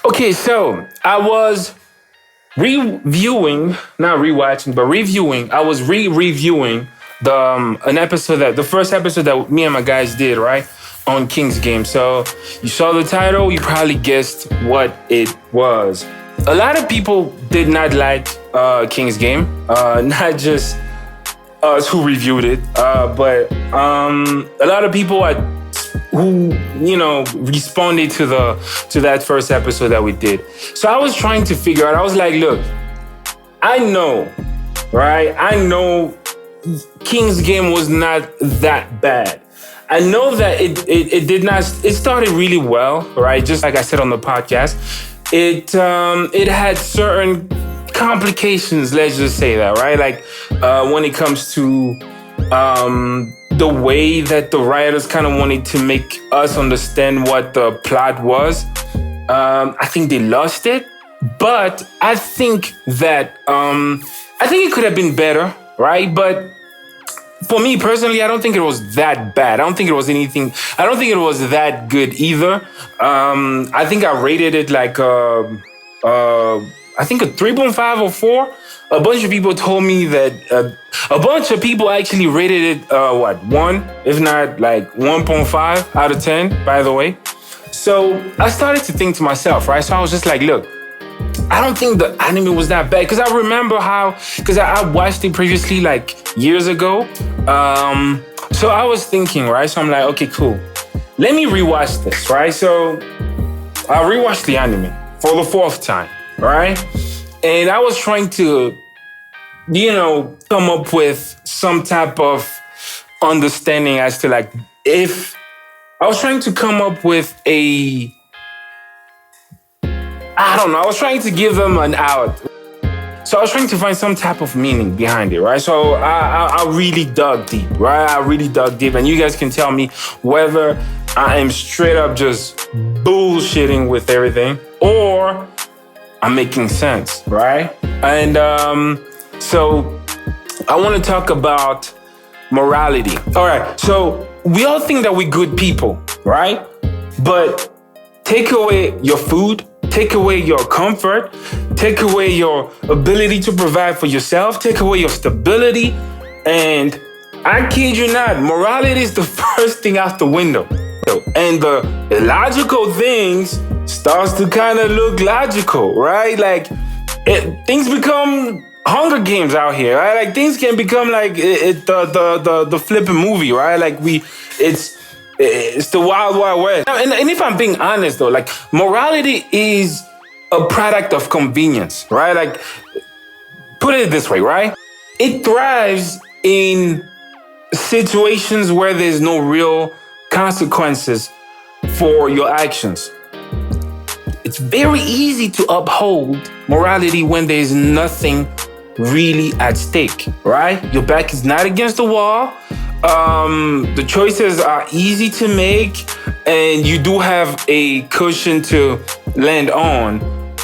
Okay, so I was reviewing, not rewatching, but reviewing. I was reviewing the first episode that me and my guys did, right, on King's Game. So you saw the title, you probably guessed what it was. A lot of people did not like King's Game, not just us who reviewed it, but a lot of people who responded to that first episode that we did. So I was trying to figure out. I was like, look, I know, right? I know King's Game was not that bad. I know that it did not. It started really well, right? Just like I said on the podcast, it had certain complications. Let's just say that, right? Like when it comes to the way that the writers kind of wanted to make us understand what the plot was. I think they lost it, but I think that I think it could have been better, right? But for me personally, I don't think it was that bad. I don't think it was anything. I don't think it was that good either. I think I rated it like I think a 3.5 or 4. A bunch of people told me that a bunch of people actually rated it 1, if not like 1.5 out of 10, by the way. So I started to think to myself, right? So I was just like, look, I don't think the anime was that bad. Because I remember because I watched it previously like years ago. So I was thinking, right? So I'm like, okay, cool. Let me rewatch this, right? So I rewatched the anime for the 4th time, right? And I was trying to, come up with some type of understanding as to like, if I was trying to come up with I don't know, I was trying to give them an out. So I was trying to find some type of meaning behind it, right? So I really dug deep, right? I really dug deep. And you guys can tell me whether I am straight up just bullshitting with everything or I'm making sense, right? And so I want to talk about morality. All right, so we all think that we're good people, right? But take away your food, take away your comfort, take away your ability to provide for yourself, take away your stability, and I kid you not, morality is the first thing out the window. And the illogical things starts to kind of look logical, right? Like things become Hunger Games out here, right? Like things can become like the flipping movie, right? Like it's the wild wild west. And if I'm being honest though, like morality is a product of convenience, right? Like put it this way, right? It thrives in situations where there's no real consequences for your actions. It's very easy to uphold morality when there's nothing really at stake, right? Your back is not against the wall. The choices are easy to make, and you do have a cushion to land on,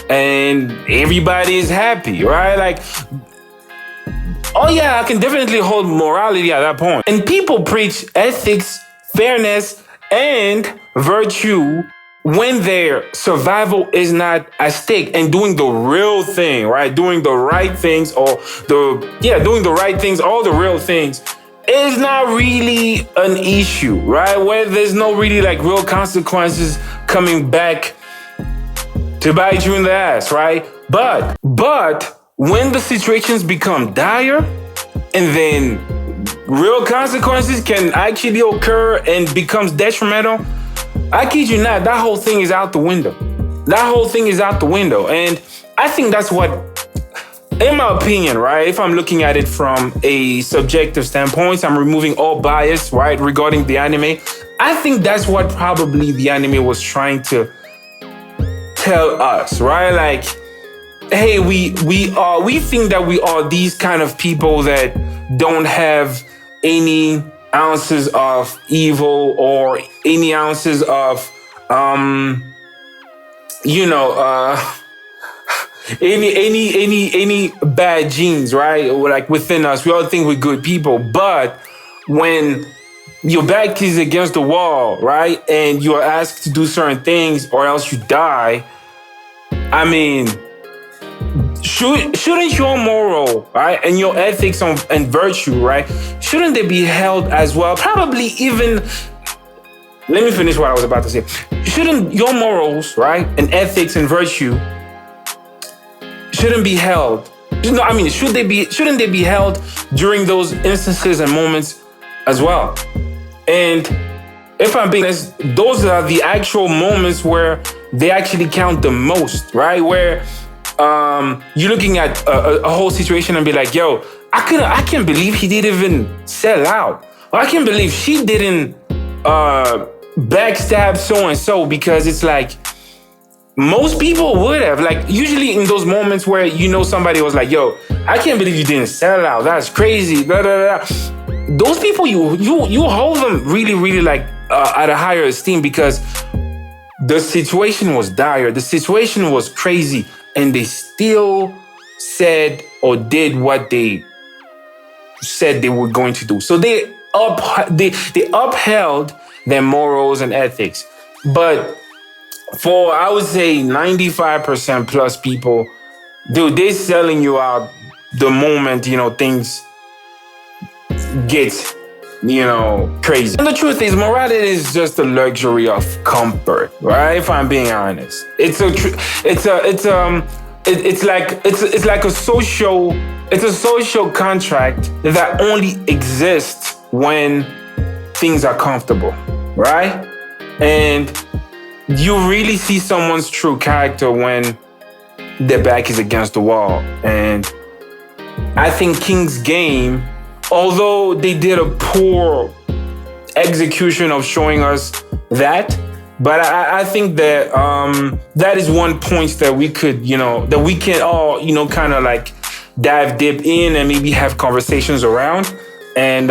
and everybody is happy, right? Like, oh yeah, I can definitely hold morality at that point. And people preach ethics, fairness, and virtue when their survival is not at stake and doing the real thing, right? Doing the right things doing the right things, all the real things is not really an issue, right? Where there's no really like real consequences coming back to bite you in the ass, right? But when the situations become dire and then real consequences can actually occur and becomes detrimental, I kid you not, that whole thing is out the window. That whole thing is out the window. And I think that's what, in my opinion, right, if I'm looking at it from a subjective standpoint, I'm removing all bias, right, regarding the anime. I think that's what probably the anime was trying to tell us, right? Like, hey, we think that we are these kind of people that don't have any ounces of evil or any ounces of any bad genes, right? Or like within us, we all think we're good people. But when your back is against the wall, right, and you are asked to do certain things or else you die, I mean, shouldn't your moral, right, and your ethics and virtue, right, shouldn't they be held as well? Probably even. Let me finish what I was about to say. Shouldn't your morals, right, and ethics and virtue shouldn't be held? No, I mean, shouldn't they be held during those instances and moments as well? And if I'm being honest, those are the actual moments where they actually count the most, right? Where you're looking at a whole situation and be like, yo, I can't believe he didn't even sell out. Or I can't believe she didn't backstab so and so, because it's like most people would have, like, usually in those moments where somebody was like, yo, I can't believe you didn't sell out, that's crazy, blah, blah, blah. Those people, you hold them really, really, like, at a higher esteem, because the situation was dire, the situation was crazy, and they still said or did what they said they were going to do. So they upheld their morals and ethics. But for, I would say, 95% plus people, dude, they're selling you out the moment, things get, crazy. And the truth is, morality is just a luxury of comfort, right? If I'm being honest, it's like a social contract that only exists when things are comfortable, right? And you really see someone's true character when their back is against the wall. And I think King's Game, although they did a poor execution of showing us that, but I think that that is one point that we could, that we can all, kind of like dive deep in and maybe have conversations around. And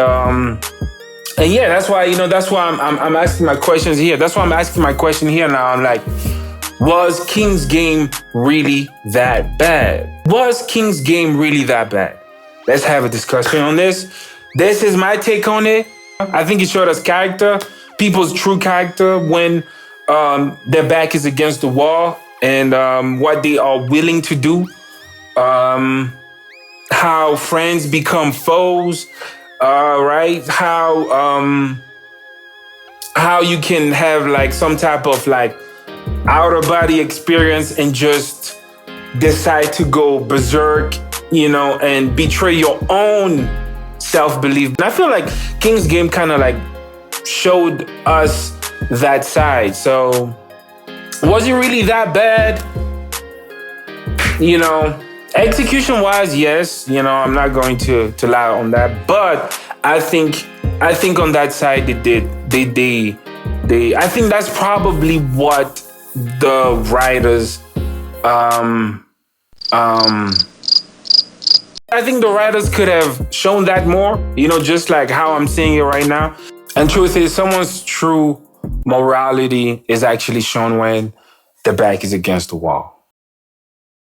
yeah, that's why, I'm asking my questions here. That's why I'm asking my question here now. I'm like, was King's Game really that bad? Was King's Game really that bad? Let's have a discussion on this. This is my take on it. I think it showed us character, people's true character when their back is against the wall, and what they are willing to do. How friends become foes, right? How you can have like some type of like outer body experience and just decide to go berserk, and betray your own self-belief. And I feel like King's Game kind of like showed us that side. So was it really that bad? Execution-wise, yes. I'm not going to lie on that. But I think on that side they did. They I think that's probably what the writers I think the writers could have shown that more, just like how I'm seeing it right now. And truth is, someone's true morality is actually shown when the back is against the wall.